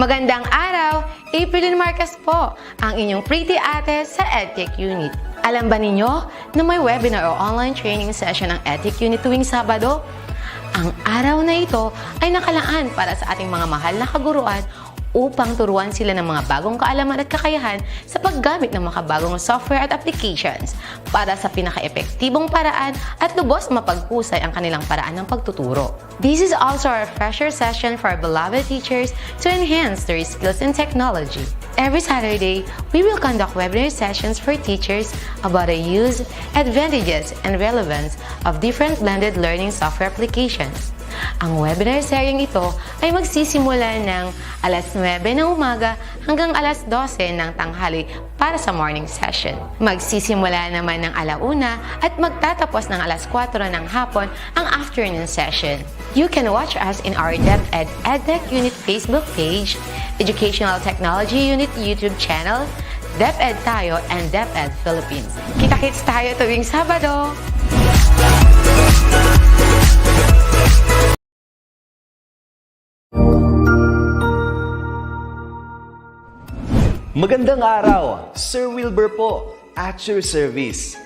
Magandang araw! April Marcas po, ang inyong pretty ate sa Edtech Unit. Alam ba ninyo na may webinar o online training session ng Edtech Unit tuwing Sabado? Ang araw na ito ay nakalaan para sa ating mga mahal na kaguruan upang turuan sila ng mga bagong kaalaman at kakayahan sa paggamit ng makabagong software at applications para sa pinaka-epektibong paraan at lubos mapagpusay ang kanilang paraan ng pagtuturo. This is also our refresher session for our beloved teachers to enhance their skills in technology. Every Saturday, we will conduct webinar sessions for teachers about the use, advantages, and relevance of different blended learning software applications. Ang webinar seryeng ito ay magsisimula ng alas 9 ng umaga hanggang alas 12 ng tanghali para sa morning session. Magsisimula naman ng alauna at magtatapos ng alas 4 ng hapon ang afternoon session. You can watch us in our DepEd Edtech Unit Facebook page, Educational Technology Unit YouTube channel, DepEd tayo and DepEd Philippines. Kita-kits tayo tuwing Sabado! Magandang araw! Sir Wilbur po, at your service.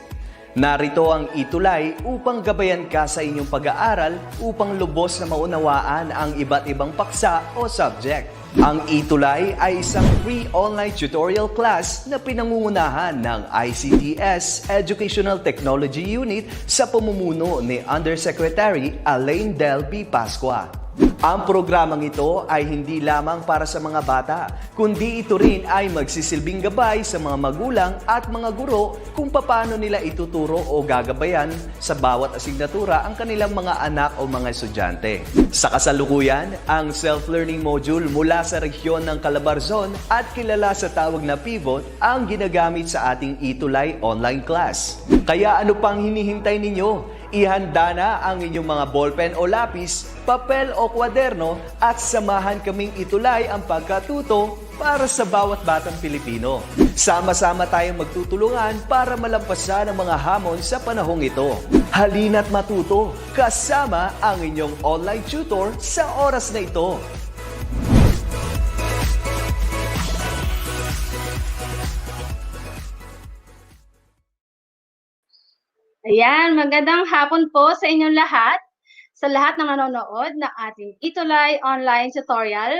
Narito ang ETUlay upang gabayan ka sa inyong pag-aaral upang lubos na maunawaan ang iba't ibang paksa o subject. Ang ETUlay ay isang free online tutorial class na pinangungunahan ng ICT's Educational Technology Unit sa pamumuno ni Undersecretary Elaine Del B. Pascua. Ang programang ito ay hindi lamang para sa mga bata, kundi ito rin ay magsisilbing gabay sa mga magulang at mga guro kung paano nila ituturo o gagabayan sa bawat asignatura ang kanilang mga anak o mga estudyante. Sa kasalukuyan, ang self-learning module mula sa rehiyon ng Calabarzon at kilala sa tawag na Pivot ang ginagamit sa ating ETUlay online class. Kaya ano pang hinihintay ninyo? Ihanda na ang inyong mga ballpen o lapis, papel o kwaderno at samahan kaming itulay ang pagkatuto para sa bawat batang Pilipino. Sama-sama tayong magtutulungan para malampasan ang mga hamon sa panahong ito. Halina't matuto kasama ang inyong online tutor sa oras na ito. Ayan, magandang hapon po sa inyong lahat, sa lahat ng nanonood ng ating ETUlay online tutorial.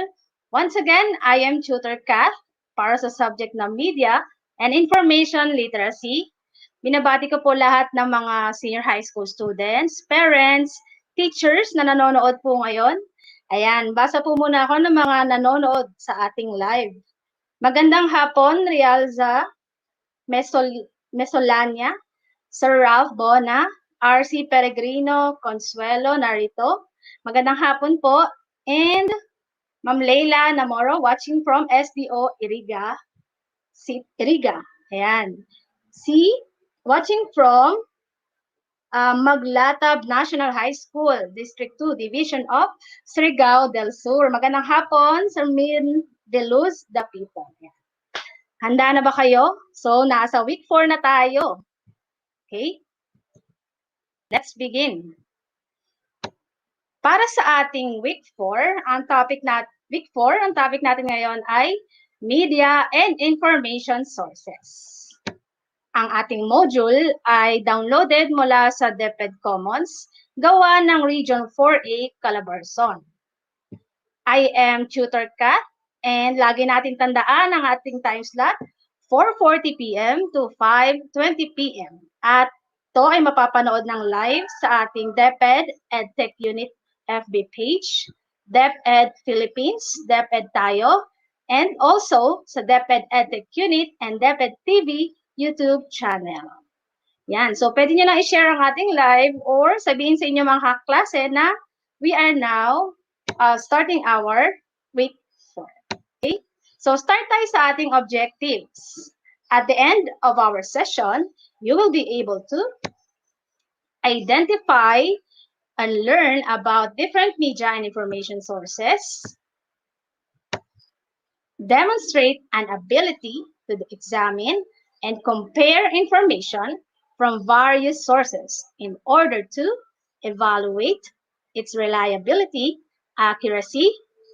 Once again, I am Tutor Kath para sa subject na Media and Information Literacy. Binabati ko po lahat ng mga senior high school students, parents, teachers na nanonood po ngayon. Ayan, basa po muna ako ng mga nanonood sa ating live. Magandang hapon, Rialza Mesolania, Sir Ralph Bona, RC Peregrino, Consuelo Narito. Magandang hapon po. And Ma'am Leila Namoro watching from SDO Iriga. Iriga. Ayan. Watching from Maglatab National High School, District 2, Division of Surigao del Sur. Magandang hapon, Sir Min de Luz Dapitan. Handa na ba kayo? So, nasa week 4 na tayo. Okay, let's begin. Para sa ating week 4, ang topic natin ngayon ay Media and Information Sources. Ang ating module ay downloaded mula sa DepEd Commons, gawa ng Region 4A Calabarzon. I am Tutor Kat, and lagi natin tandaan ang ating time slot, 4:40 p.m. to 5:20 p.m. At ito ay mapapanood ng live sa ating DepEd Edtech Unit FB page, DepEd Philippines, DepEd tayo, and also sa DepEd Edtech Unit and DepEd TV YouTube channel. Yan, so pwede nyo na i-share ang ating live or sabihin sa inyo mga kaklase na we are now starting our week 4. Okay? So start tayo sa ating objectives. At the end of our session, you will be able to identify and learn about different media and information sources, demonstrate an ability to examine and compare information from various sources in order to evaluate its reliability, accuracy,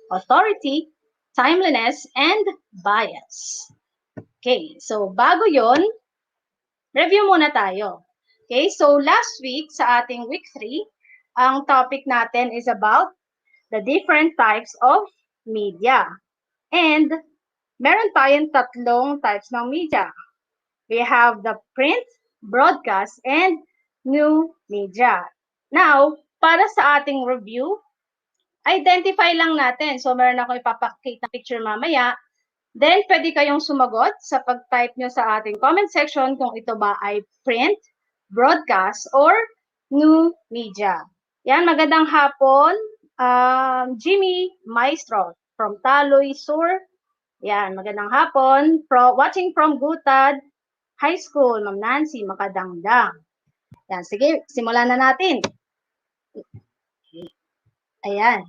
authority, timeliness, and bias. Okay, so bago yon, review muna tayo. Okay, so last week sa ating week 3, ang topic natin is about the different types of media. And meron tayong tatlong types ng media. We have the print, broadcast, and new media. Now, para sa ating review, identify lang natin. So, meron ako ipapakita picture mamaya. Then, pwede kayong sumagot sa pag-type nyo sa ating comment section kung ito ba ay print, broadcast, or new media. Yan, magandang hapon, Jimmy Maestro from Taloy Sur. Yan, magandang hapon. Watching from Gutad High School, Ma'am Nancy Makadangdang. Yan, sige, simulan na natin. Ayan.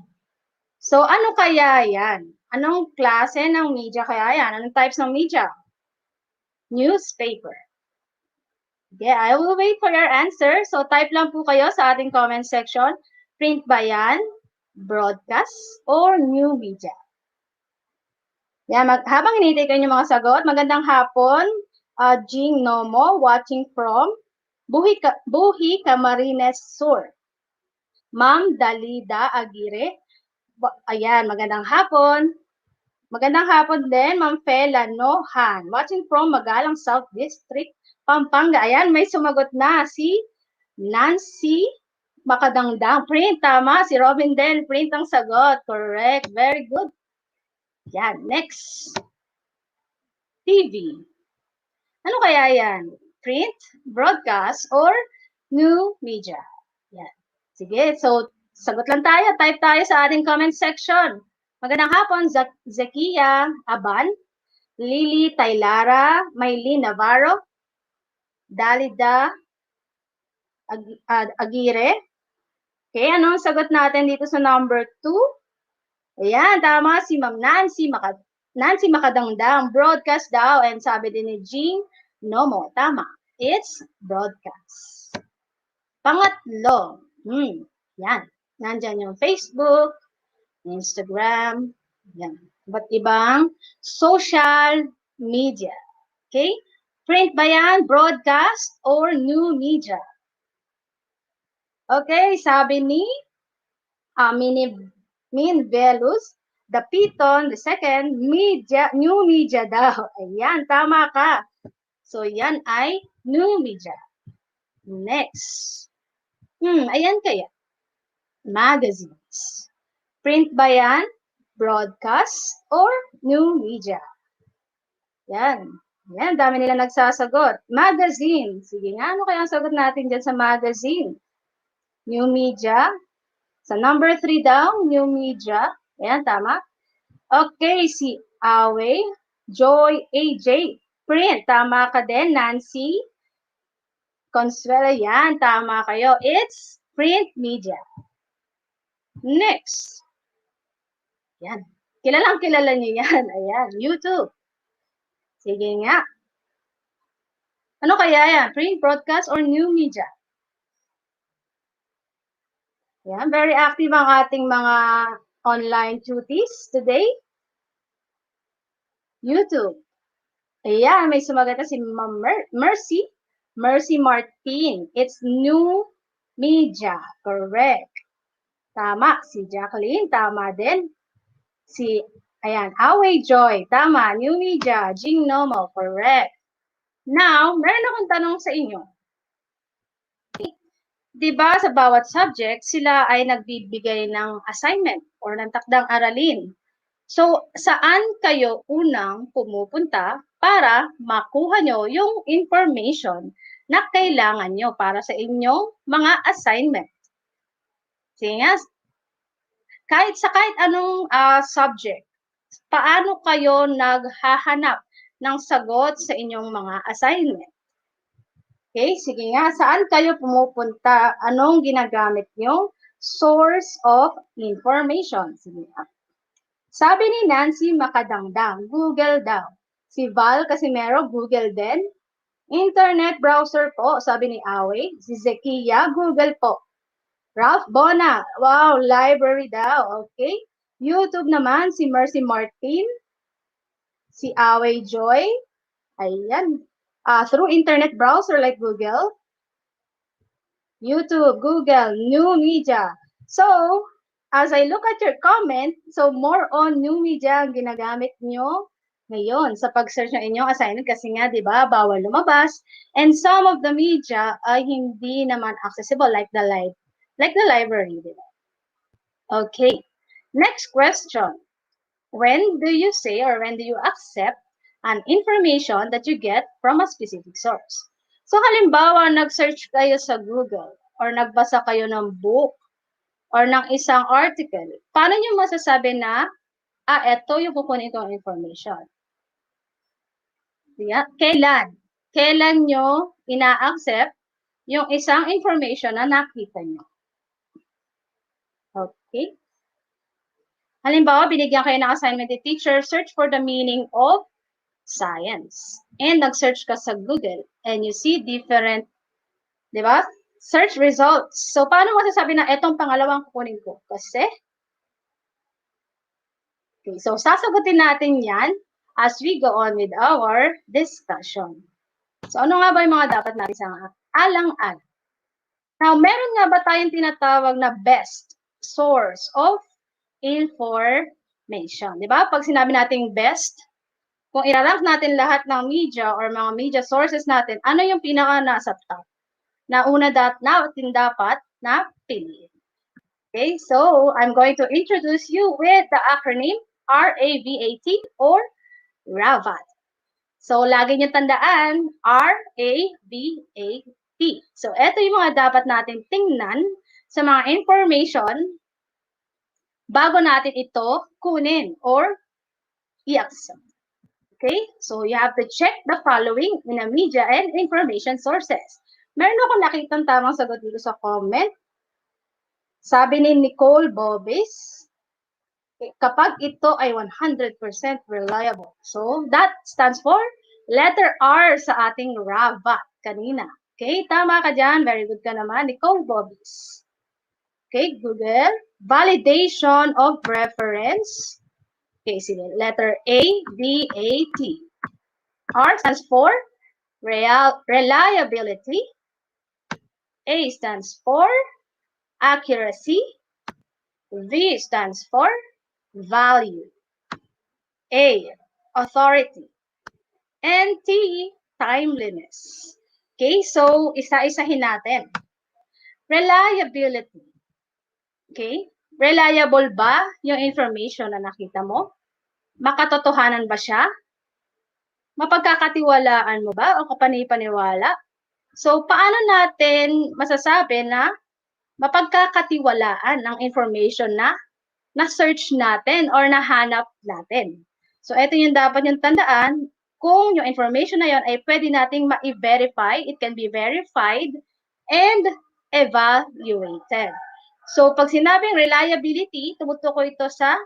So, ano kaya yan? Anong klase ng media kaya yan? Anong types ng media? Newspaper. Okay, I will wait for your answer. So, type lang po kayo sa ating comment section. Print ba yan? Broadcast? Or new media? Yan, habang hinihintay kayo yung mga sagot, magandang hapon, Jing Nomo, watching from Buhi Camarines Sur. Ma'am Dalida Aguirre, ayan, magandang hapon. Magandang hapon din, Ma'am Fela Nohan, watching from Magalang South District, Pampanga. Ayan, may sumagot na si Nancy Makadangdang. Print, tama. Si Robin din, print ang sagot. Correct, very good. Yan, next. TV. Ano kaya yan? Print, broadcast, or new media? Yan. Sige, so sagot lang tayo. Type tayo sa ating comment section. Magandang hapon, Zekia Aban, Lily Taylara, Maylene Navarro, Dalida Aguirre. Okay, ano ang sagot natin dito sa number 2? Ayan, tama si Ma'am Nancy Makadangdang. Broadcast daw. And sabi din ni Jean Nomo, tama. It's broadcast. Pangatlo, yan. Nandyan yung Facebook, Instagram, yan. Iba't ibang social media. Okay? Print ba yan, broadcast, or new media? Okay, sabi ni Min Velus, the Piton, the second, new media daw. Ayan, tama ka. So, yan ay new media. Next. Ayan kaya. Magazines. Print ba yan? Broadcast or new media? Yan. Yan, dami nila nagsasagot. Magazine. Sige nga, ano kaya ang sagot natin dyan sa magazine? New media. Sa number 3 daw, new media. Ayan, tama. Okay, si Awe, Joy, AJ. Print. Tama ka din, Nancy. Consuelo, yan. Tama kayo. It's print media. Next. Yan. Kilala niyo yan. Ayan. YouTube. Sige nga. Ano kaya yan? Print, broadcast, or new media? Yan. Very active ang ating mga online duties today. YouTube. Ayan. May sumagot na si Mercy. Mercy Martin. It's new media. Correct. Tama. Si Jacqueline, tama din. Ayan, Away Joy, tama. New media, Jing Nomo, correct. Now, meron akong tanong sa inyo. Diba sa bawat subject, sila ay nagbibigay ng assignment or ng takdang aralin. So, saan kayo unang pumupunta para makuha nyo yung information na kailangan nyo para sa inyong mga assignment? Sige nga, kahit anong subject, paano kayo naghahanap ng sagot sa inyong mga assignment? Okay, sige nga, saan kayo pumupunta? Anong ginagamit nyo? Source of information. Sige nga. Sabi ni Nancy Makadangdang, Google daw. Si Val Casimero, Google din. Internet browser po, sabi ni Awe. Si Zekia, Google po. Ralph Bona, wow, library daw. Okay. YouTube naman, si Mercy Martin, si Away Joy, ayan. Through internet browser like Google, YouTube, Google, new media. So, as I look at your comment, so more on new media ang ginagamit nyo ngayon sa pag-search ng inyong assignment kasi nga, di ba, bawal lumabas. And some of the media ay hindi naman accessible like the library, di ba? Okay. Next question. When do you say or when do you accept an information that you get from a specific source? So halimbawa, nag-search kayo sa Google or nagbasa kayo ng book or ng isang article. Paano nyo masasabi na, eto yung kukunin kong information? Yeah. Kailan? Kailan nyo ina-accept yung isang information na nakita nyo? Okay. Halimbawa, binigyan kayo ng assignment ni teacher, search for the meaning of science. And nag-search ka sa Google and you see different, di ba? Search results. So, paano masasabi na itong pangalawang kukunin ko? Kasi, okay, so sasagutin natin yan as we go on with our discussion. So, ano nga ba yung mga dapat natin sa alang-alang? Now, meron nga ba tayong tinatawag na best source of information? Di ba? Pag sinabi nating best, kung irarank natin lahat ng media or mga media sources natin, ano yung pinaka nasa top? Na una natin dapat na piliin. Okay, so I'm going to introduce you with the acronym RAVAT or RAVAT. So, lagi niyo tandaan, RAVAT. So, ito yung mga dapat natin tingnan sa mga information bago natin ito kunin or i-accept. Okay? So, you have to check the following in a media and information sources. Meron akong nakitang tamang sagot dito sa comment. Sabi ni Nicole Bobis, kapag ito ay 100% reliable. So, that stands for letter R sa ating RAVAT kanina. Okay, tama ka dyan. Very good ka naman, Nicole Bobis. Okay, Google. Validation of reference. Okay, sige. Letter A, B, A, T. R stands for reliability. A stands for accuracy. V stands for value. A, authority. And T, timeliness. Okay, so isa-isahin natin. Reliability. Okay, reliable ba yung information na nakita mo? Makatotohanan ba siya? Mapagkakatiwalaan mo ba o kapanipaniwala? So, paano natin masasabi na mapagkakatiwalaan ang information na na-search natin or nahanap natin? So, ito yung dapat yung tandaan. Kung yung information na yon ay pwede nating ma-verify, it can be verified and evaluated. So, pag sinabing reliability, tumutukoy ito sa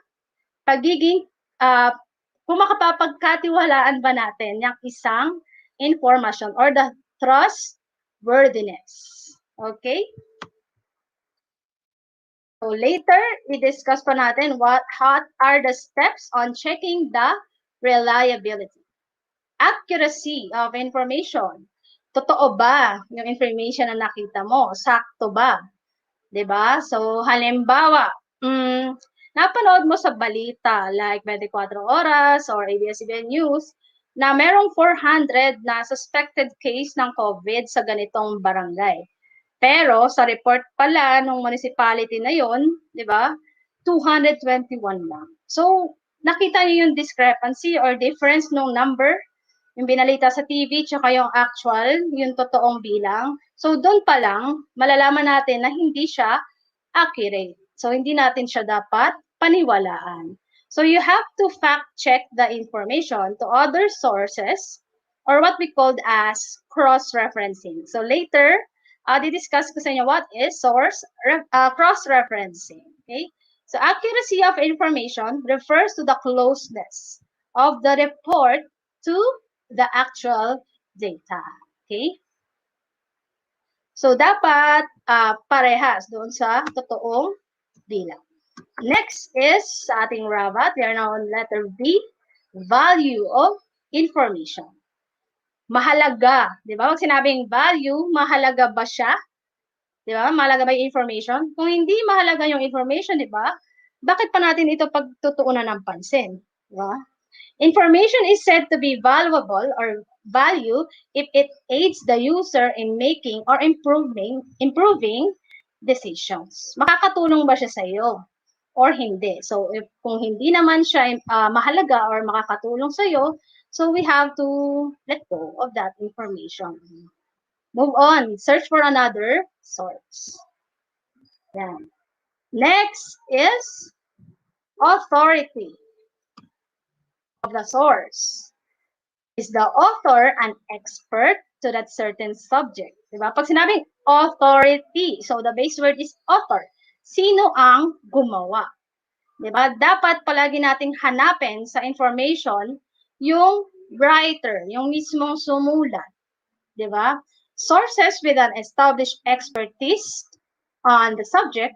pagiging, kung makapapagkatiwalaan ba natin yung isang information or the trustworthiness. Okay? So, later, i-discuss pa natin what are the steps on checking the reliability. Accuracy of information. Totoo ba yung information na nakita mo? Sakto ba? 'Di ba? So, halimbawa, napanood mo sa balita like 24 Oras or ABS-CBN News na merong 400 na suspected case ng COVID sa ganitong barangay. Pero sa report pala ng municipality na yon, 'di ba? 221 lang. So, nakita niyo yung discrepancy or difference ng number, yung binalita sa TV tsaka yung actual, yung totoong bilang. So, doon pa lang, malalaman natin na hindi siya accurate. So, hindi natin siya dapat paniwalaan. So, you have to fact-check the information to other sources or what we called as cross-referencing. So, later, di-discuss ko sa inyo what is cross-referencing. Okay? So, accuracy of information refers to the closeness of the report to the actual data. Okay? So, dapat parehas doon sa totoong bilang. Next is sa ating RAVAT. We are now on letter B, value of information. Mahalaga. Di ba? Pag sinabing value, mahalaga ba siya? Di ba? Mahalaga ba yung information? Kung hindi mahalaga yung information, di ba? Bakit pa natin ito pagtutuunan ng pansin? Di ba? Information is said to be valuable or value if it aids the user in making or improving decisions. Makakatulong ba siya sa iyo or hindi? So if kung hindi naman siya mahalaga or makakatulong sa iyo, so we have to let go of that information. Move on, search for another source. Yan. Next is authority of the source. Is the author an expert to that certain subject? Diba? Pag sinabing authority, so the base word is author. Sino ang gumawa? Diba? Dapat palagi nating hanapin sa information yung writer, yung mismong sumulat. Diba? Sources with an established expertise on the subject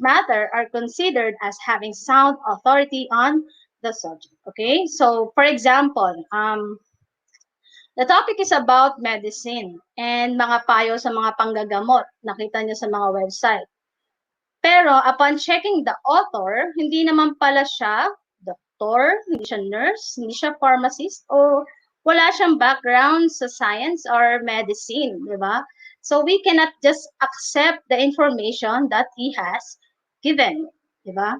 matter are considered as having sound authority on the subject. Okay, so for example, the topic is about medicine and mga payo sa mga panggagamot. Nakita niyo sa mga website. Pero upon checking the author, hindi naman pala siya doctor, hindi siya nurse, hindi siya pharmacist, o wala siyang background sa science or medicine, di ba? So we cannot just accept the information that he has given, di ba?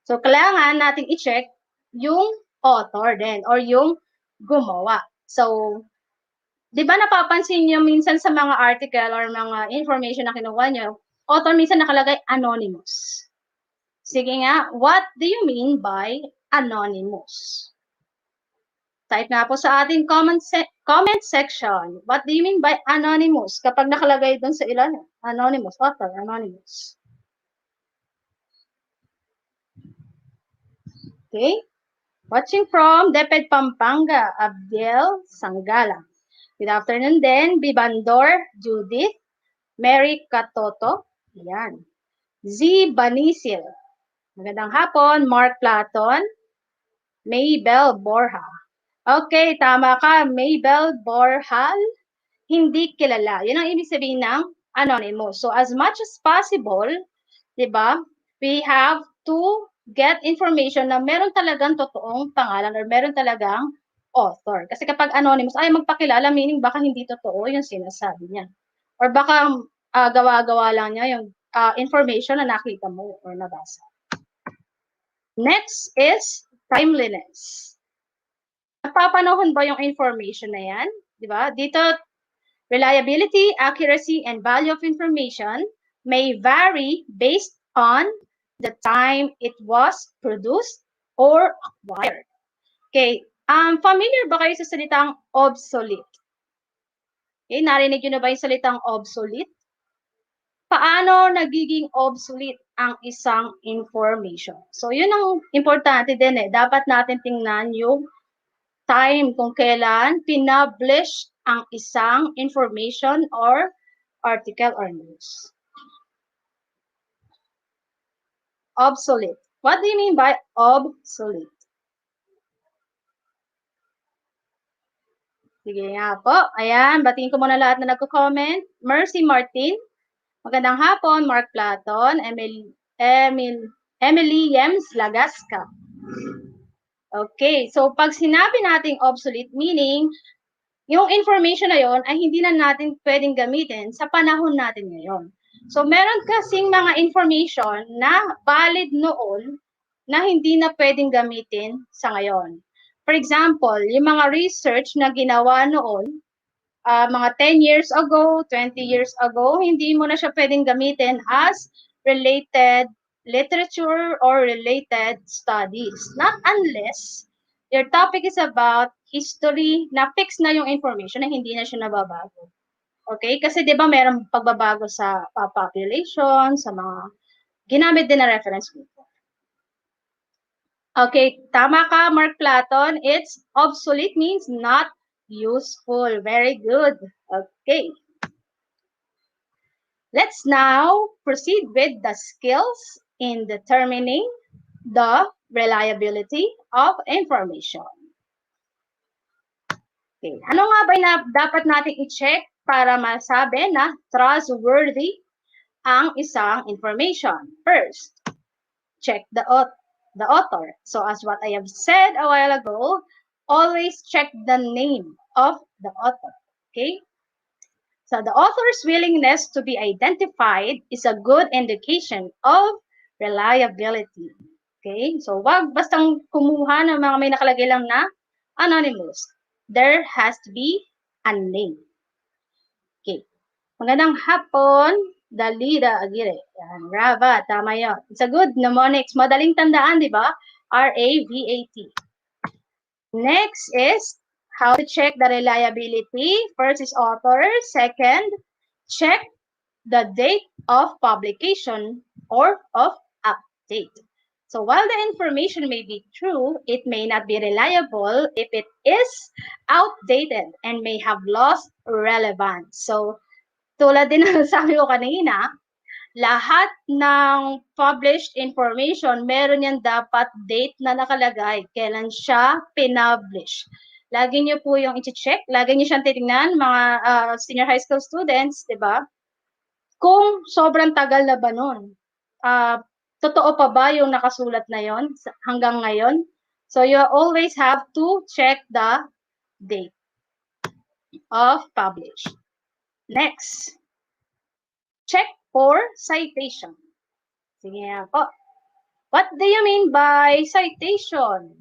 So kailangan nating i-check yung author din or yung gumawa. So, di ba napapansin niyo minsan sa mga article or mga information na kinuha niyo, author minsan nakalagay anonymous. Sige nga, what do you mean by anonymous? Type nga po sa ating comment section. What do you mean by anonymous? Kapag nakalagay doon sa ilan, anonymous, author, anonymous. Okay? Watching from DepEd Pampanga, Abdiel Sangala. Good afternoon din, Bibandor, Judith, Mary Katoto, yan. Z. Banisil. Magandang hapon, Mark Platon, Maybel Borja. Okay, tama ka, Maybel Borjal, hindi kilala. Yan ang ibig sabihin ng anonymous. So as much as possible, di ba, we have to get information na meron talagang totoong pangalan or meron talagang author. Kasi kapag anonymous, ay magpakilala, meaning baka hindi totoo yung sinasabi niya. Or baka gawa-gawa lang niya yung information na nakita mo or nabasa. Next is timeliness. Napapanahon ba yung information na yan? Diba? Dito, reliability, accuracy, and value of information may vary based on the time it was produced or acquired. Okay, familiar ba kayo sa salitang obsolete? Okay, narinig nyo na ba yung salitang obsolete? Paano nagiging obsolete ang isang information? So, yun ang importante din eh. Dapat natin tingnan yung time kung kailan pinublish ang isang information or article or news. Obsolete. What do you mean by obsolete? Sige nga po. Ayan, batiin ko muna lahat na nagko-comment. Mercy Martin. Magandang hapon, Mark Platon. Emily Yems Lagasca. Okay, so pag sinabi nating obsolete, meaning yung information na yon ay hindi na natin pwedeng gamitin sa panahon natin ngayon. So meron kasing mga information na valid noon na hindi na pwedeng gamitin sa ngayon. For example, yung mga research na ginawa noon, mga 10 years ago, 20 years ago, hindi mo na siya pwedeng gamitin as related literature or related studies. Not unless your topic is about history na fix na yung information na hindi na siya nababago. Okay? Kasi 'di ba merong pagbabago sa population, sa mga ginamit din na reference group. Okay, tama ka, Mark Platon. It's obsolete means not useful. Very good. Okay. Let's now proceed with the skills in determining the reliability of information. Okay. Ano nga ba na dapat nating i-check para masabi na trustworthy ang isang information? First, check the author. So as what I have said a while ago, always check the name of the author. Okay? So the author's willingness to be identified is a good indication of reliability. Okay? So wag bastang kumuha ng mga may nakalagay lang na anonymous. There has to be a name. Okay. Magandang hapon, Dalida Aguirre. Yan, RAVAT, tama yun. It's a good mnemonics. Madaling tandaan, di ba? RAVAT. Next is how to check the reliability. First is author. Second, check the date of publication or of update. So while the information may be true, it may not be reliable if it is outdated and may have lost relevance. So tulad din ng sabi ko kanina, lahat ng published information, meron yan dapat date na nakalagay, kailan siya pinublish. Lagi niyo po yung i-check, lagi niyo siyang titingnan, mga senior high school students, di ba? Kung sobrang tagal na ba nun? Totoo pa ba yung nakasulat na yon hanggang ngayon? So you always have to check the date of publish. Next, check for citation. Sige nga po. What do you mean by citation?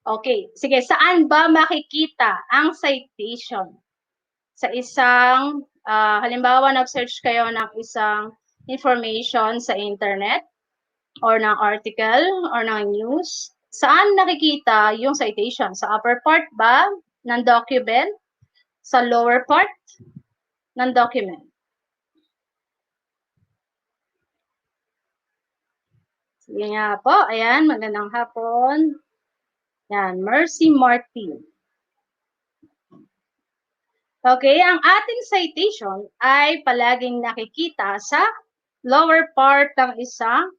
Okay, sige, saan ba makikita ang citation? Sa isang, halimbawa nag-search kayo ng isang information sa internet or ng article or ng news, saan nakikita yung citation? Sa upper part ba ng document? Sa lower part ng document? Sige nga po, ayan, magandang hapon. Yan, Mercy Martin. Okay, ang ating citation ay palaging nakikita sa lower part ng isang.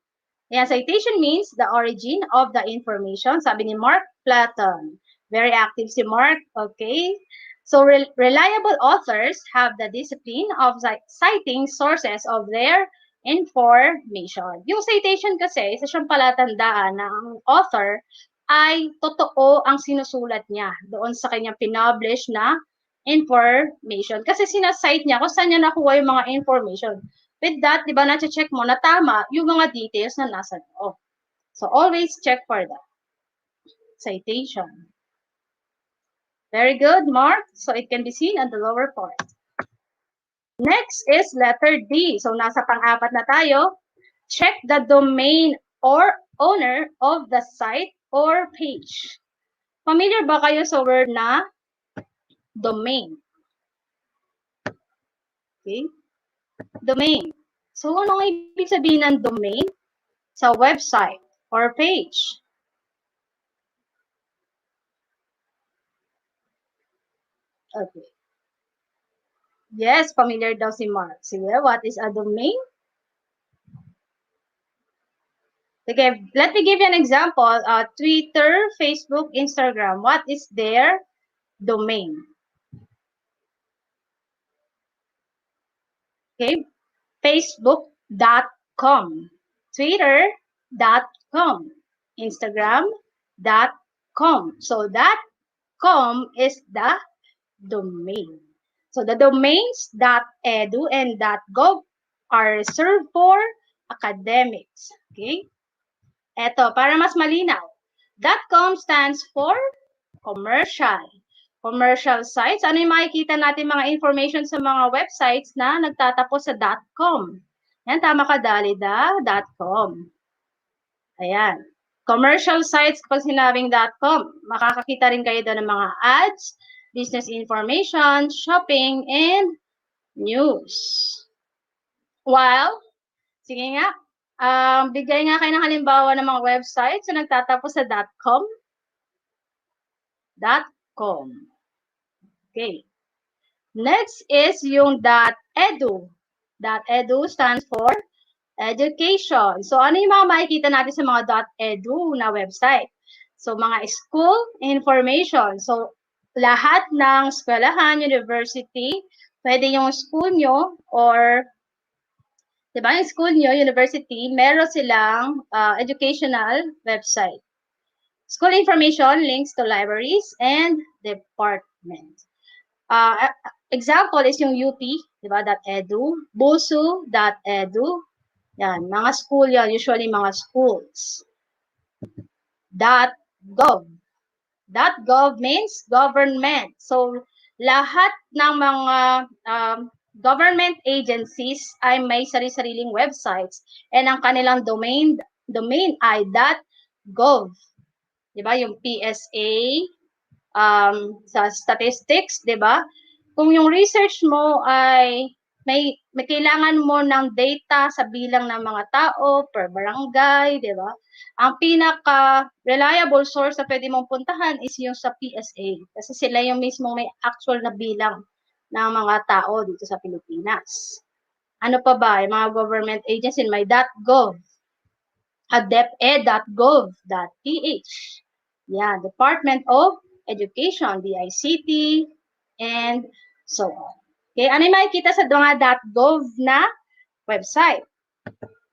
Ayan, citation means the origin of the information. Sabi ni Mark Platon. Very active si Mark, okay? So, reliable authors have the discipline of citing sources of their information. Yung citation kasi, isa siyang palatandaan na ang author ay totoo ang sinusulat niya doon sa kanyang pinublish na information. Kasi sinasite niya kung saan niya nakuha yung mga information. With that, di ba, na-check mo na tama yung mga details na nasa loob. So, always check for that. Citation. Very good, Mark. So, it can be seen on the lower part. Next is letter D. So, nasa pang-apat na tayo. Check the domain or owner of the site or page. Familiar ba kayo sa word na domain? Okay. Domain. So, anong ibig sabihin ng domain? Sa website or page. Okay. Yes, familiar daw si Mark. Sige, what is a domain? Okay, let me give you an example. Twitter, Facebook, Instagram. What is their domain? Okay, facebook.com, twitter.com, instagram.com. So that .com is the domain. So the domains .edu and .gov are reserved for academics. Okay? Eto, para mas malinaw. .com stands for commercial. Commercial sites. Ano yung makikita natin mga information sa mga websites na nagtatapos sa .com? Yan, tama ka, Dalida.com. Ayan. Commercial sites, kapag sinabing .com, makakakita rin kayo doon ng mga ads, business information, shopping, and news. While, sige nga, bigay nga kayo ng halimbawa ng mga websites na nagtatapos sa .com. .com. Okay. Next is yung .edu. .edu stands for education. So, ano yung mga makikita natin sa mga .edu na website? So, mga school information. So, lahat ng eskwelahan, university, pwede yung school nyo or, di ba, yung school nyo, university, meron silang educational website. School information, links to libraries and departments. Example is yung UP, di ba, .edu, BUSU.edu, yan, mga school yan, usually mga schools. .gov. .gov means government. So, lahat ng mga government agencies ay may sari-sariling websites and ang kanilang domain ay .gov. Diba? Yung PSA, sa statistics, diba? Kung yung research mo ay may kailangan mo ng data sa bilang ng mga tao per barangay, di ba? Ang pinaka-reliable source na pwede mong puntahan is yung sa PSA. Kasi sila yung mismo may actual na bilang ng mga tao dito sa Pilipinas. Ano pa ba? Yung mga government agency may .gov, DepEd.gov.ph. Yeah, Department of Education, DICT, and so on. Okay, ano yung makikita sa mga .gov na website?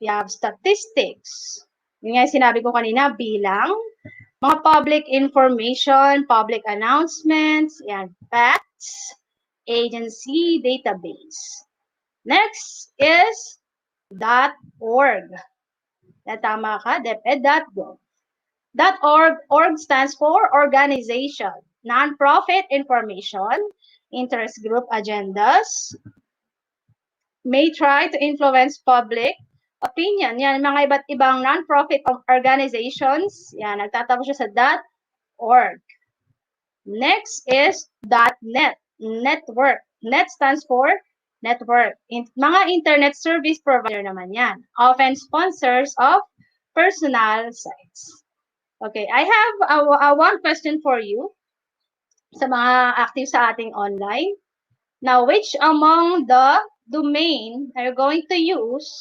We have statistics. Yung nga sinabi ko kanina, bilang, mga public information, public announcements, yan, facts, agency database. Next is .org. Tama ka, DepEd.gov. .org stands for organization, non-profit information, interest group agendas, may try to influence public opinion. Yan, mga iba't ibang non-profit organizations. Yan, nagtatapos siya sa .org. Next is .net, network. Net stands for network. Mga internet service provider naman yan. Often sponsors of personal sites. Okay, I have one question for you sa mga active sa ating online. Now, which among the domain are you going to use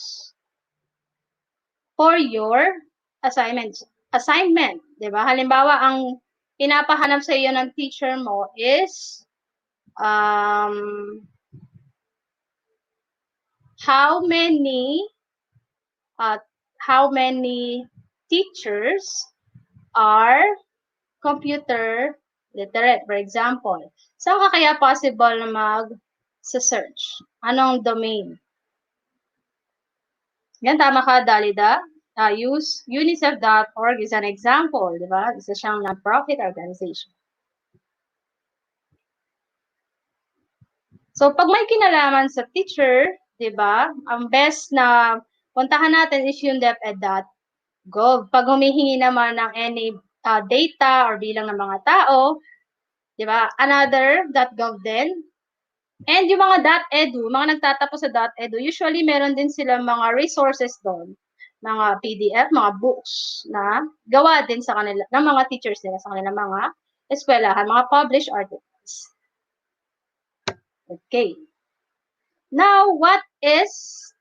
for your assignment? Diba? Halimbawa, ang pinapahanap sa iyo ng teacher mo is how many teachers are computer literate, for example. Saan ka kaya possible na mag-search? Anong domain? Yan, tama ka, Dalida. Use unicef.org is an example, di ba? Isa siyang non-profit organization. So, pag may kinalaman sa teacher, di ba, ang best na puntahan natin is yung DepEd.gov. Pag humihingi naman ng any data or bilang ng mga tao, di ba, another .gov din. And yung mga .edu, mga nagtatapos sa .edu, usually meron din sila mga resources doon, mga PDF, mga books na gawa din sa kanila, ng mga teachers nila sa kanila mga eskwelahan, mga published articles. Okay. Now, what is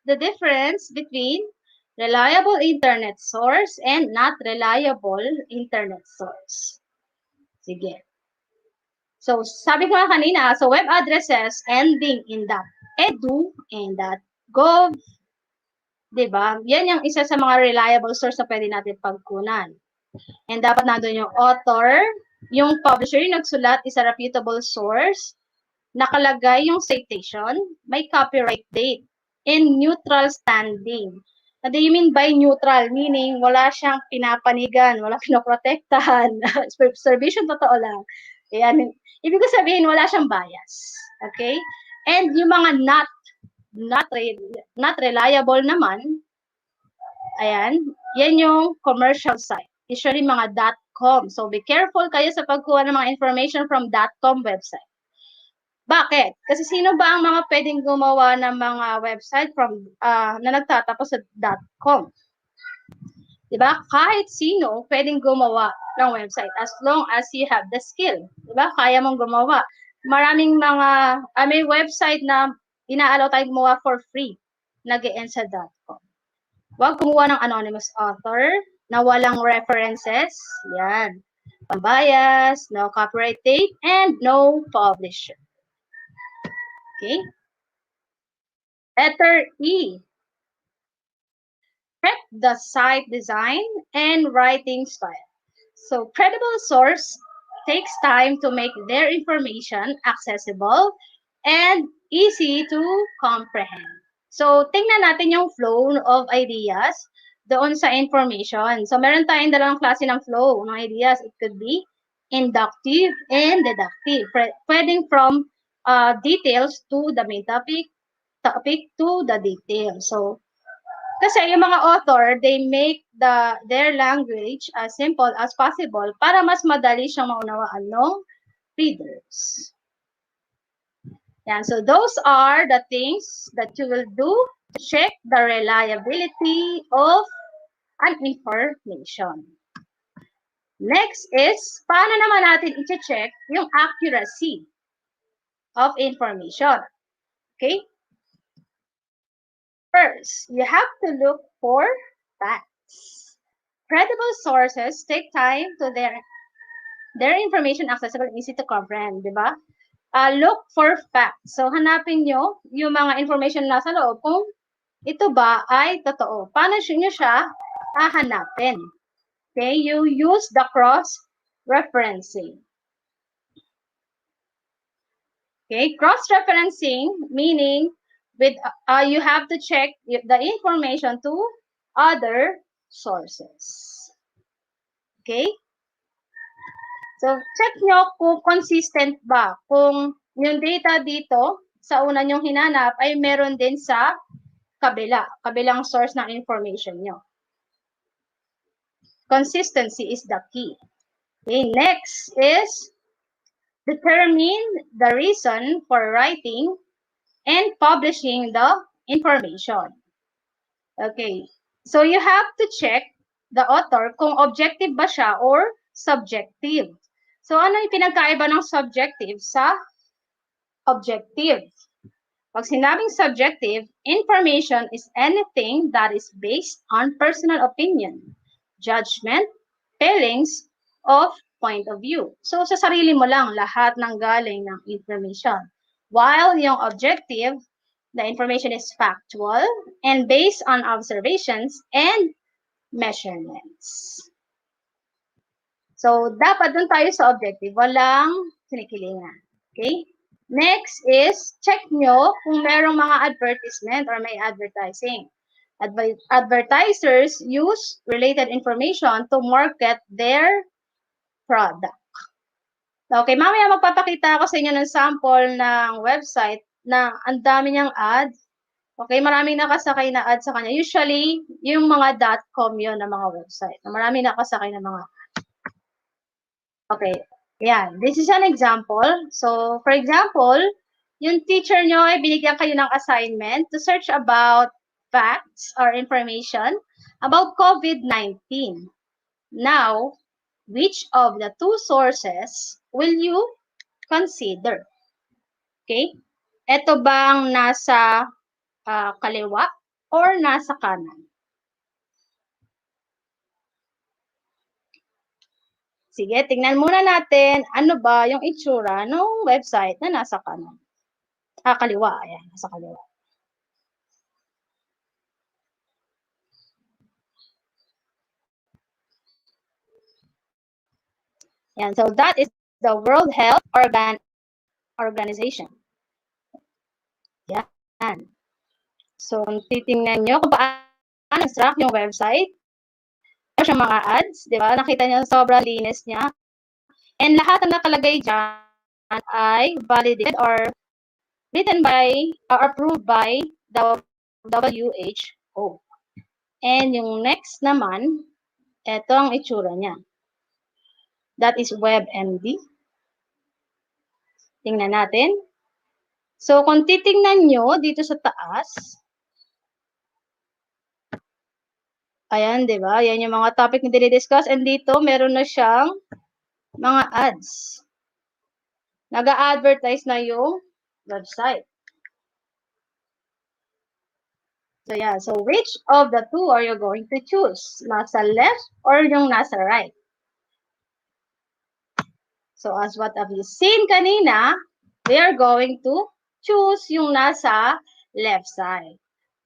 the difference between reliable internet source and not reliable internet source? Sige. So, sabi ko nga kanina, so web addresses ending in .edu and .gov, diba? Yan yung isa sa mga reliable source na pwede natin pagkunan. And dapat nandun yung author, yung publisher, yung nagsulat is a reputable source, nakalagay yung citation, may copyright date, and neutral standing. What do you mean by neutral? Meaning, wala siyang pinapanigan, wala pinoprotektahan. Servisyon totoo lang. Ayan. Ibig ko sabihin, wala siyang bias. Okay? And yung mga not reliable naman, ayan, yan yung commercial site. Usually mga .com. So, be careful kayo sa pagkuha ng mga information from .com website. Bakit? Kasi sino ba ang mga pwedeng gumawa ng mga website from na nagtatapos sa .com? Diba? Kahit sino pwedeng gumawa ng website as long as you have the skill. Diba? Kaya mong gumawa. Maraming mga may website na inaalaw tayo gumawa for free. nag-e-end sa .com. Huwag kumuha ng anonymous author na walang references. Yan. Pambias, no copyright date, and no publisher. Okay? Letter E. Check the site design and writing style. So, credible source takes time to make their information accessible and easy to comprehend. So, tingnan natin yung flow of ideas doon sa information. So, meron tayong dalawang klase ng flow ng ideas. It could be inductive and deductive. Pwedeng from details to the main topic to the detail. So, kasi yung mga author, they make their language as simple as possible para mas madali siyang maunawaan ng readers. Yan. So those are the things that you will do to check the reliability of an information. Next is, paano naman natin i-check yung accuracy of information? Okay? First, you have to look for facts. Credible sources take time to their information accessible and easy to comprehend, di ba? Look for facts. So, hanapin nyo yung mga information na nasa loob kung ito ba ay totoo. Paano nyo siya hahanapin? Okay, you use the cross-referencing. Okay, cross-referencing meaning with you have to check the information to other sources. Okay? So, check nyo kung consistent ba. Kung yung data dito sa una nyong hinanap ay meron din sa kabilang source ng information nyo. Consistency is the key. Okay, next is determine the reason for writing and publishing the information. Okay. So, you have to check the author kung objective ba siya or subjective. So, ano yung pinagkaiba ng subjective sa objective? Pag sinabing subjective, information is anything that is based on personal opinion, judgment, feelings, of point of view. So, sa sarili mo lang lahat ng galing ng information. While yung objective, the information is factual and based on observations and measurements. So, dapat dun tayo sa objective. Walang sinikilingan. Okay? Next is, check nyo kung merong mga advertisement or may advertising. Advertisers use related information to market their product. Okay, mamaya magpapakita ako sa inyo ng sample ng website na ang dami niyang ads. Okay, maraming nakasakay na ads sa kanya. Usually, yung mga .com yun na mga website. Maraming nakasakay na mga ads. Okay, yeah, this is an example. So, for example, yung teacher nyo ay binigyan kayo ng assignment to search about facts or information about COVID-19. Now, which of the two sources will you consider? Okay? Ito bang nasa kaliwa or nasa kanan? Sige, tingnan muna natin ano ba yung itsura ng website na nasa kanan. Kaliwa. Ayan, nasa kaliwa. Yan, so that is the World Health Organization. Yan. So, titingnan nyo kung paano nag-track yung website. Meron siyang mga ads, di ba? Nakita nyo sobrang linis niya. And lahat na nakalagay dyan ay validated or written by or approved by the WHO. And yung next naman, ito ang itsura niya. That is WebMD. Tingnan natin. So, kung titingnan nyo dito sa taas, ayan, di ba? Yan yung mga topic na dinidiscuss. And dito, meron na siyang mga ads. Nag-a-advertise na yung website. So yeah, so which of the two are you going to choose? Nasa left or yung nasa right? So as what have you seen kanina, we are going to choose yung nasa left side.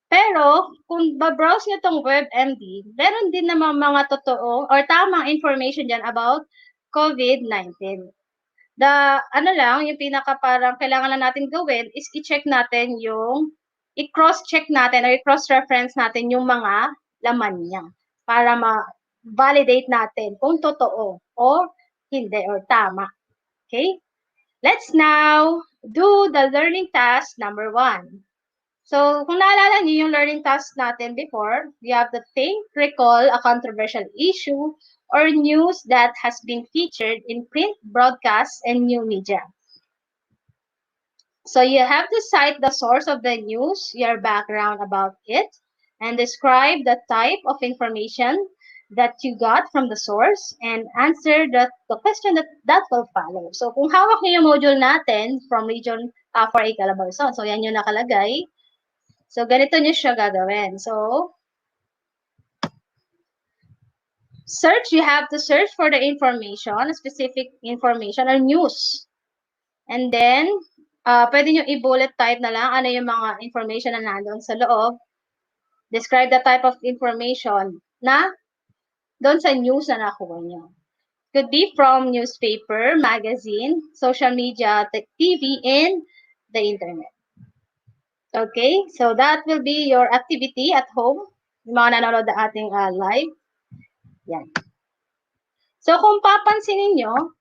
Pero kung ba-browse nyo tong WebMD, meron din naman mga totoo or tamang information dyan about COVID-19. Ano lang, yung pinaka parang kailangan lang natin gawin is i-check natin i-cross-check natin or i-cross-reference natin yung mga laman niya para ma-validate natin kung totoo o hindi or tama. Okay? Let's now do the learning task number 1. So, kung naalala niyo yung learning task natin before, we have to think, recall a controversial issue or news that has been featured in print, broadcast, and new media. So, you have to cite the source of the news, your background about it, and describe the type of information that you got from the source and answer the question that will follow. So, kung hawak niyo yung module natin from Region 4A Calabarzon, so yan yung nakalagay. So, ganito nyo siya gagawin. So, you have to search for the information, specific information or news. And then, pwede nyo i-bullet type na lang ano yung mga information na nandun sa loob. Describe the type of information na doon sa news na nakuha nyo. Could be from newspaper, magazine, social media, TV, and the internet. Okay, so that will be your activity at home. Yung mga nanonood na ating live. Yan. So, kung papansinin nyo,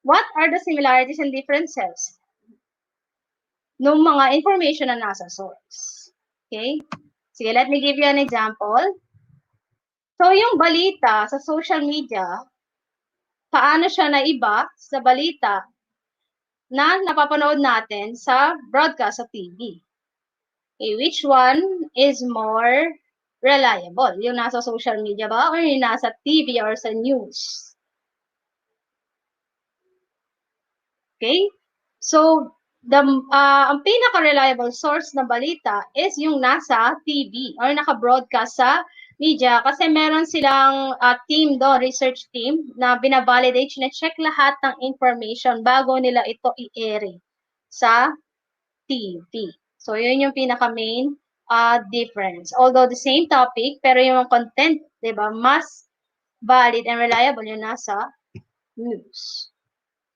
what are the similarities and differences ng mga information na nasa source? Okay? Sige, let me give you an example. So, yung balita sa social media, paano siya naiba sa balita na napapanood natin sa broadcast sa TV? Okay, which one is more reliable? Yung nasa social media ba or yung nasa TV or sa news? Okay? So, ang pinaka-reliable source ng balita is yung nasa TV or naka-broadcast sa media kasi meron silang team doon, research team, na binavalidate, na-check lahat ng information bago nila ito i-air sa TV. So, yun yung pinaka-main difference. Although the same topic, pero yung content, di ba, mas valid and reliable yung nasa news.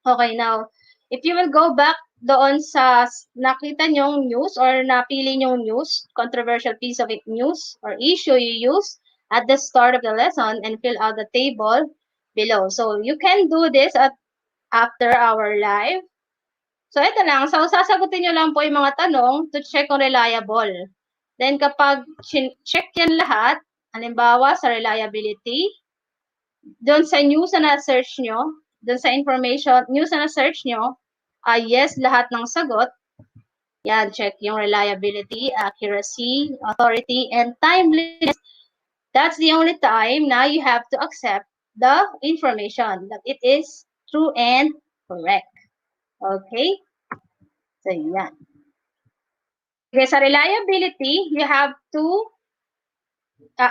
Okay, now, if you will go back doon sa nakita nyong news or napili nyong news, controversial piece of news or issue you use at the start of the lesson and fill out the table below. So, you can do this after our live. So, ito lang. So, sasagutin nyo lang po yung mga tanong to check kung reliable. Then, kapag check yan lahat, halimbawa sa reliability, doon sa news na na-search nyo, doon sa information, news na na-search nyo, yes, lahat ng sagot. Yan, check yung reliability, accuracy, authority, and timeliness. That's the only time na you have to accept the information that it is true and correct. Okay? So, yan. Okay, sa reliability, you have to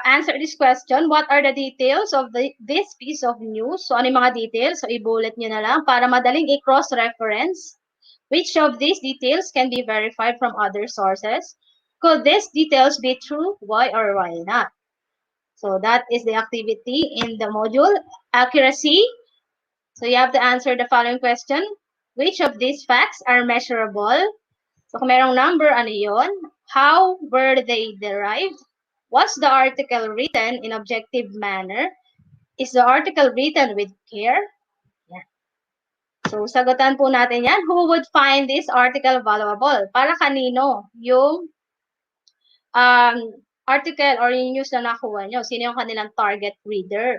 answer this question. What are the details of this piece of news? So, ano yung mga details? So, i-bullet nyo na lang para madaling i-cross-reference. Which of these details can be verified from other sources? Could these details be true? Why or why not? So, that is the activity in the module. Accuracy. So, you have to answer the following question. Which of these facts are measurable? So, kung merong number, ano yun? How were they derived? Was the article written in objective manner? Is the article written with care? Yeah. So, sagutan po natin yan. Who would find this article valuable? Para kanino yung article or yung news na nakuha nyo? Sino yung kanilang target reader?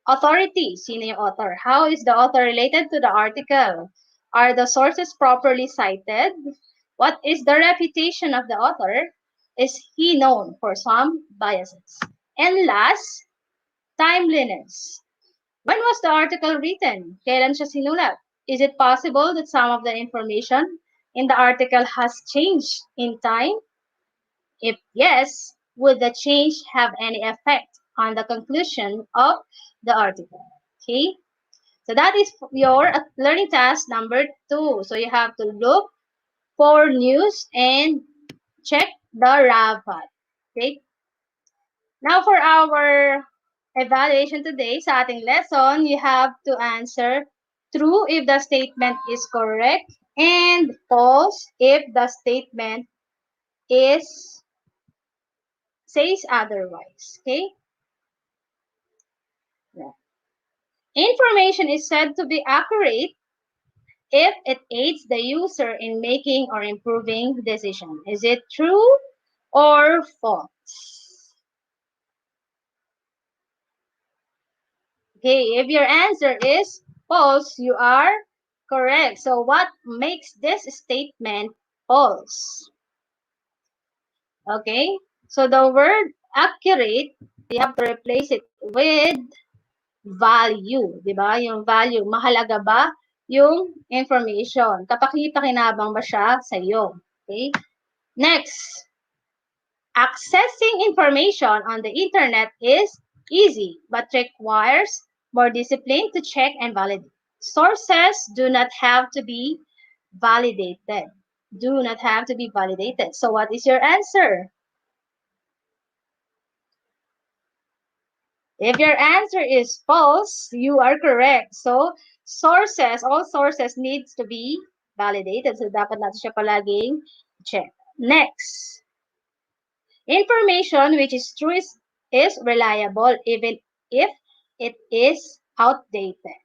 Authority. Sino yung author? How is the author related to the article? Are the sources properly cited? What is the reputation of the author? Is he known for some biases? And last, timeliness. When was the article written? Kailan siya sinulat? Is it possible that some of the information in the article has changed in time? If yes, would the change have any effect on the conclusion of the article? Okay, so that is your learning task number 2. So you have to look for news and check the RAVAT. Okay, now for our evaluation today sa ating lesson, you have to answer true if the statement is correct and false if the statement is says otherwise. Okay? Yeah. Information is said to be accurate if it aids the user in making or improving decision. Is it true or false? Okay, if your answer is false, you are correct. So what makes this statement false? Okay, so the word accurate, you have to replace it with value. Diba? Yung value, mahalaga ba yung information? Kapaki-pakinabang ba siya sa iyo? Okay? Next, accessing information on the internet is easy but requires more discipline to check and validate. Sources do not have to be validated. Do not have to be validated. So what is your answer? If your answer is false, you are correct. So sources, all sources needs to be validated. So dapat natin siya palaging check. Next, information which is true is reliable even if it is outdated.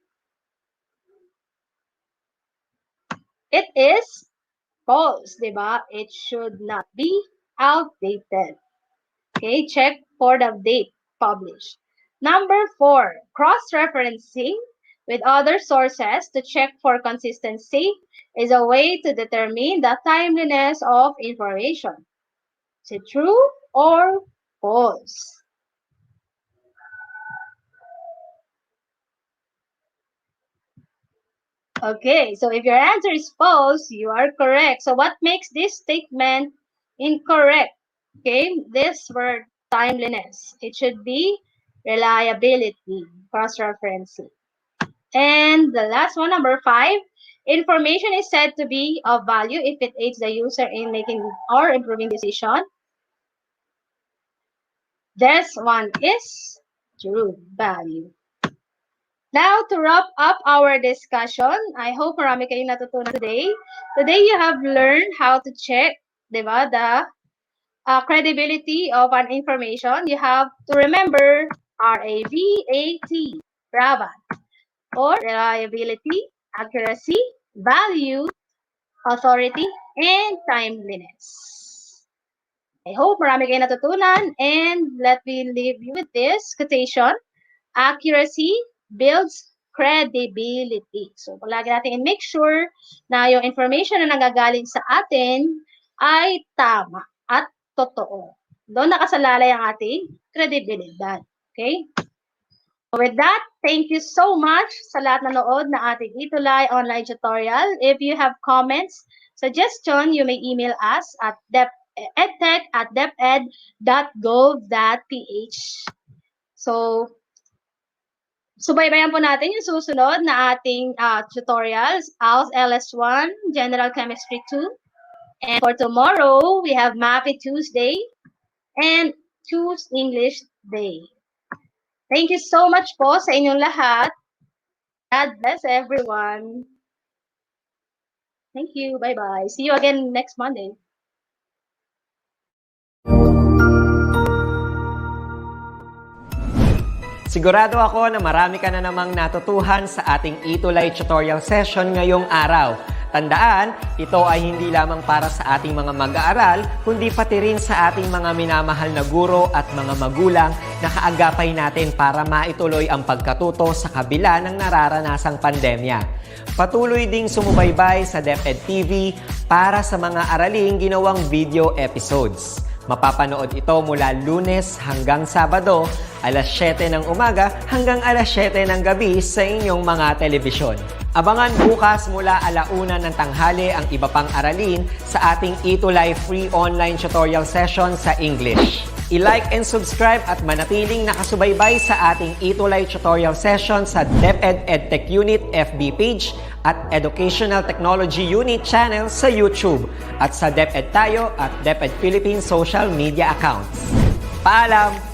It is false, diba? It should not be outdated. Okay, check for the date published. Number 4, cross-referencing with other sources to check for consistency is a way to determine the timeliness of information. Is it true or false? Okay, so if your answer is false, you are correct. So what makes this statement incorrect? Okay, this word timeliness. It should be reliability, cross-referencing. And the last one, number 5, information is said to be of value if it aids the user in making or improving decision. This one is true value. Now, to wrap up our discussion, I hope marami kayong natutunan today. Today, you have learned how to check, diba, the credibility of an information. You have to remember RAVAT, RAVAT, or reliability, accuracy, value, authority, and timeliness. I hope marami kayong natutunan, and let me leave you with this quotation. Accuracy builds credibility. So, palagi natin make sure na yung information na nagagaling sa atin ay tama at totoo. Doon nakasalalay ang ating kredibilidad. Okay? So with that, thank you so much sa lahat na nanood na ating ETUlay online tutorial. If you have comments, suggestion, you may email us at edtech@deped.gov.ph. So, subaybayan po natin yung susunod na ating tutorials, ALS LS1, General Chemistry 2. And for tomorrow, we have MAPI Tuesday and Choose English Day. Thank you so much po sa inyong lahat. God bless everyone. Thank you. Bye-bye. See you again next Monday. Sigurado ako na marami ka na namang natutuhan sa ating ETUlay tutorial session ngayong araw. Tandaan, ito ay hindi lamang para sa ating mga mag-aaral, kundi pati rin sa ating mga minamahal na guro at mga magulang na kaagapay natin para maituloy ang pagkatuto sa kabila ng nararanasang pandemya. Patuloy ding sumubaybay sa DepEd TV para sa mga araling ginawang video episodes. Mapapanood ito mula Lunes hanggang Sabado, alas 7 ng umaga hanggang alas 7 ng gabi sa inyong mga telebisyon. Abangan bukas mula 1:00 ng tanghali ang iba pang aralin sa ating ETUlay free online tutorial session sa English. I-like and subscribe at manatiling nakasubaybay sa ating ETUlay tutorial session sa DepEd Edtech Unit FB page at Educational Technology Unit channel sa YouTube at sa DepEd Tayo at DepEd Philippines social media accounts. Paalam!